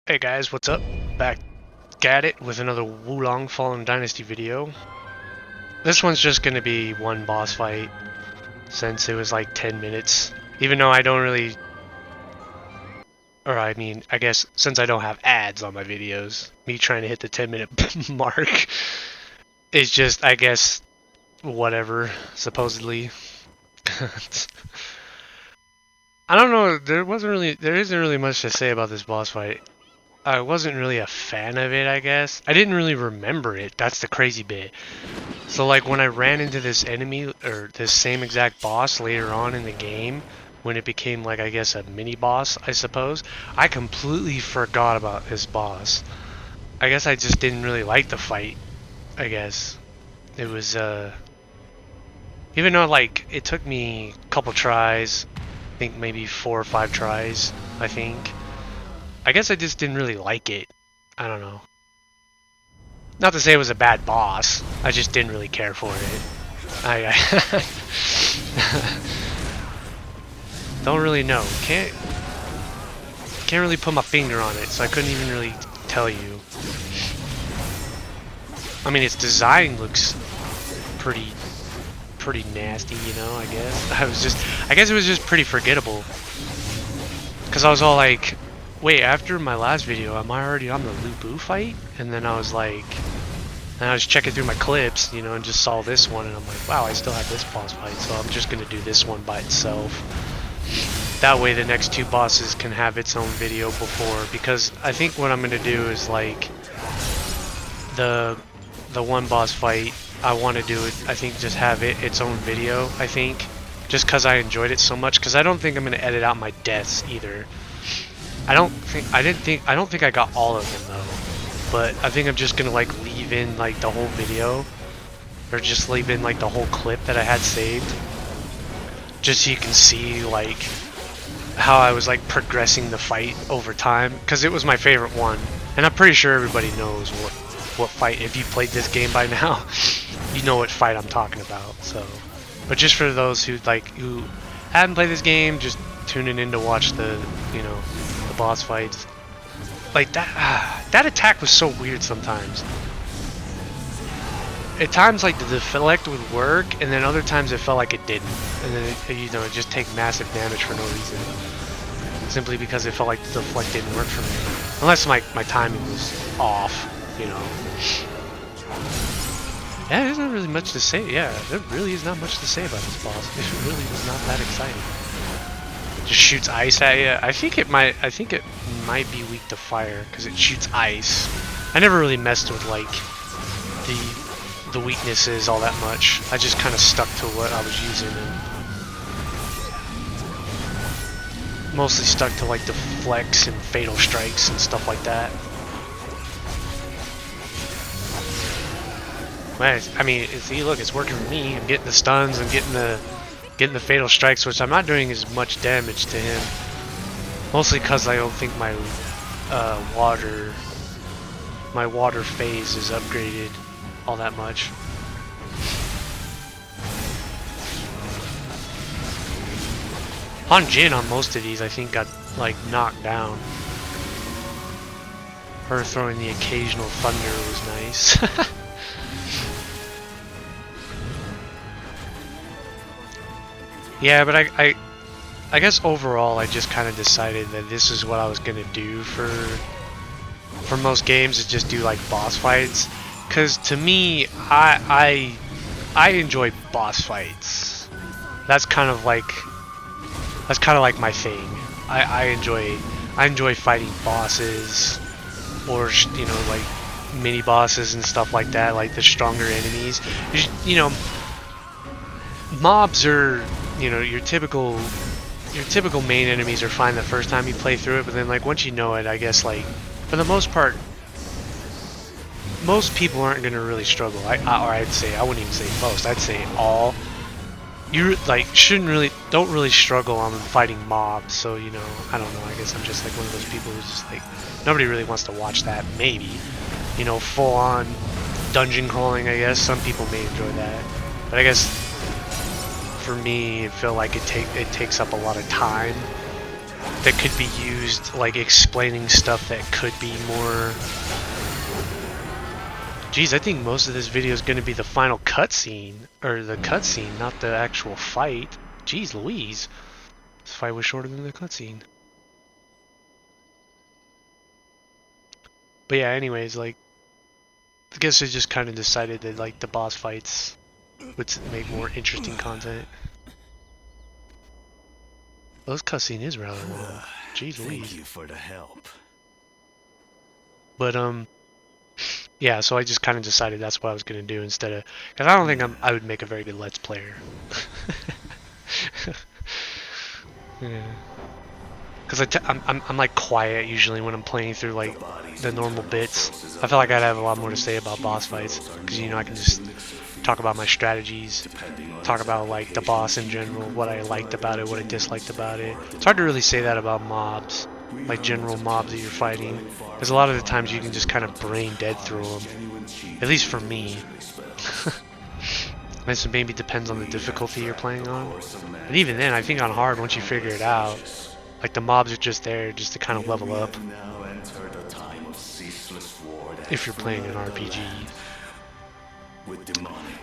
Hey guys, what's up? Back at it with another Wulong Fallen Dynasty video. This one's just gonna be one boss fight, since it was like 10 minutes. Even though I don't really... Or I mean, I guess since I don't have ads on my videos, me trying to hit the 10-minute mark is just, I guess, whatever, supposedly. I don't know, there isn't really much to say about this boss fight. I wasn't really a fan of it, I guess. I didn't really remember it. That's the crazy bit. So like when I ran into this enemy, or this same exact boss later on in the game, when it became like, I guess, a mini boss, I suppose, I completely forgot about this boss. I guess I just didn't really like the fight, I guess. It was, even though like, it took me a couple tries, I think maybe 4 or 5 tries, I think. I guess I just didn't really like it. I don't know. Not to say it was a bad boss. I just didn't really care for it. Don't really know. Can't really put my finger on it, so I couldn't even really tell you. I mean, its design looks pretty nasty, you know. I guess I guess it was just pretty forgettable. Cause I was all like, wait, after my last video, am I already on the Lu Bu fight? And then I was like, and I was checking through my clips, you know, and just saw this one, and I'm like, wow, I still have this boss fight, so I'm just gonna do this one by itself. That way the next 2 bosses can have its own video before, because I think what I'm gonna do is like, the one boss fight, I want to do it, I think just have its own video, I think. Just cause I enjoyed it so much, cause I don't think I'm gonna edit out my deaths either. I don't think I got all of them though, but I think I'm just gonna like leave in like the whole video, or just leave in like the whole clip that I had saved, just so you can see like how I was like progressing the fight over time, because it was my favorite one, and I'm pretty sure everybody knows what fight. If you played this game by now, you know what fight I'm talking about. So, but just for those who haven't played this game, just tuning in to watch the, you know, boss fights, like that attack was so weird sometimes. At times like the deflect would work, and then other times it felt like it didn't, and then you know, it just take massive damage for no reason, simply because it felt like the deflect didn't work for me, unless my timing was off, you know. Yeah, there's not really much to say. Yeah, there really is not much to say about this boss. It really was not that exciting. Just shoots ice at you. I think it might be weak to fire because it shoots ice. I never really messed with like the weaknesses all that much. I just kind of stuck to what I was using, and mostly stuck to like the flex and fatal strikes and stuff like that. Man, I mean, see, look, it's working for me. I'm getting the stuns. I'm getting the fatal strikes, which I'm not doing as much damage to him. Mostly because I don't think my water phase is upgraded all that much. Han Jin on most of these, I think, got like knocked down. Her throwing the occasional thunder was nice. Yeah, but I guess overall I just kind of decided that this is what I was gonna do for most games, is just do like boss fights, because to me I enjoy boss fights. That's kind of like my thing. I enjoy fighting bosses, or you know, like mini bosses and stuff like that, like the stronger enemies. You know, mobs are, you know, your typical main enemies are fine the first time you play through it, but then like once you know it, I guess like for the most part, most people aren't gonna really struggle. I'd say, I wouldn't even say most, I'd say all. You like don't really struggle on fighting mobs. So, you know, I don't know, I guess I'm just like one of those people who's just like, nobody really wants to watch that. Maybe, you know, full on dungeon crawling, I guess some people may enjoy that, but I guess for me, it felt like it takes up a lot of time that could be used, like explaining stuff that could be more. Geez, I think most of this video is going to be the final cutscene, or the cutscene, not the actual fight. Geez Louise, this fight was shorter than the cutscene. But yeah, anyways, like, I guess I just kind of decided that like the boss fights would make more interesting content. Well, this cutscene is rather long. Jeez Louise. Thank you for the help. But yeah, so I just kind of decided that's what I was gonna do instead of, because I don't think I would make a very good Let's Player. Yeah. Because I'm like quiet usually when I'm playing through like the normal bits. I feel like I'd have a lot more to say about boss fights, because you know I can just talk about my strategies, talk about like the boss in general, what I liked about it, what I disliked about it. It's hard to really say that about mobs, like general mobs that you're fighting, because a lot of the times you can just kind of brain dead through them. At least for me. This maybe depends on the difficulty you're playing on. But even then, I think on hard, once you figure it out, like the mobs are just there just to kind of level up. If you're playing an RPG.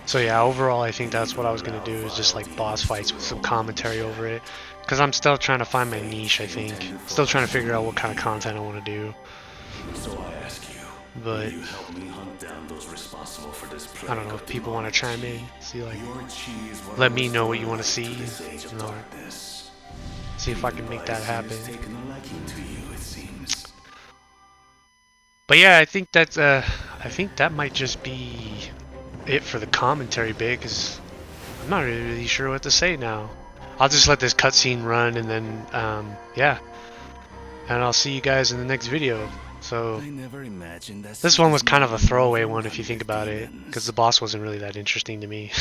So yeah, overall I think that's what I was going to do, is just like boss fights with some commentary over it. Because I'm still trying to find my niche, I think. Still trying to figure out what kind of content I want to do. But I don't know if people want to chime in, see like, let me know what you want to see, you know, see if I can make that happen. But yeah, I think that's I think that might just be it for the commentary bit, because I'm not really sure what to say now. I'll just let this cutscene run, and then yeah, and I'll see you guys in the next video. So this one was kind of a throwaway one if you think about it, because the boss wasn't really that interesting to me.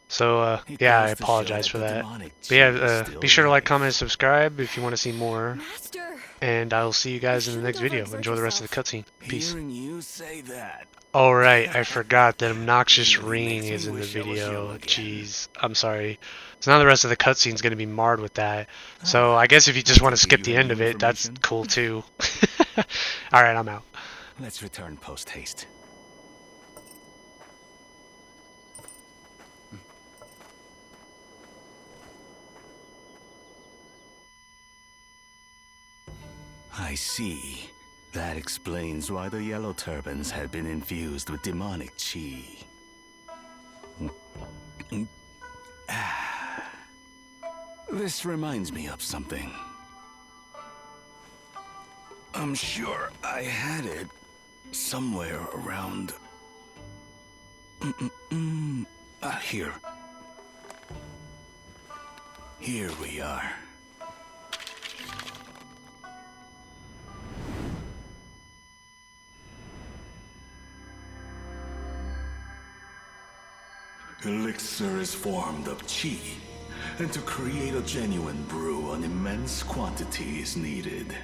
So yeah, I apologize for that. But yeah, be sure to like, comment, and subscribe if you want to see more. And I will see you guys in the next video. Enjoy the rest of the cutscene. Peace. Alright, I forgot that obnoxious ringing is in the video. Jeez, I'm sorry. So now the rest of the cutscene is going to be marred with that. So I guess if you just want to skip the end of it, that's cool too. Alright, I'm out. Let's return post haste. I see. That explains why the yellow turbans had been infused with demonic chi. This reminds me of something. I'm sure I had it somewhere around... here. Here we are. Elixir is formed of chi, and to create a genuine brew, an immense quantity is needed.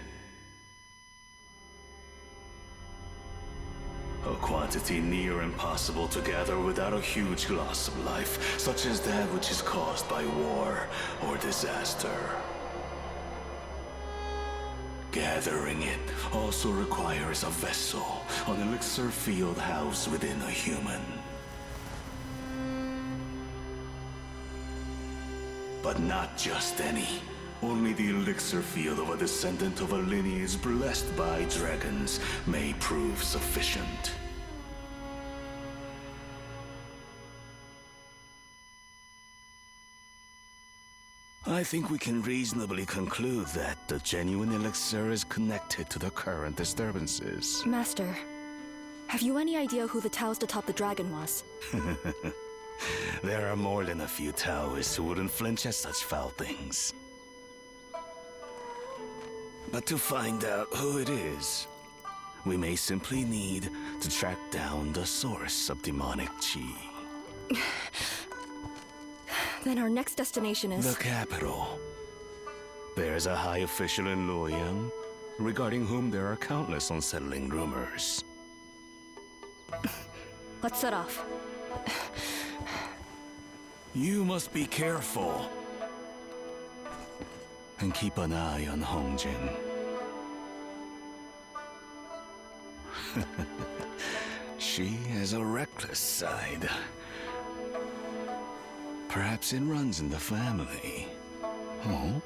A quantity near impossible to gather without a huge loss of life, such as that which is caused by war or disaster. Gathering it also requires a vessel, an elixir field housed within a human. But not just any. Only the elixir field of a descendant of a lineage blessed by dragons may prove sufficient. I think we can reasonably conclude that the genuine elixir is connected to the current disturbances. Master, have you any idea who the Taoist atop the dragon was? There are more than a few Taoists who wouldn't flinch at such foul things. But to find out who it is, we may simply need to track down the source of demonic chi. Then our next destination is... the capital. There's a high official in Luoyang, regarding whom there are countless unsettling rumors. Let's set off. You must be careful. and keep an eye on Hongjin. She has a reckless side. Perhaps it runs in the family. Oh?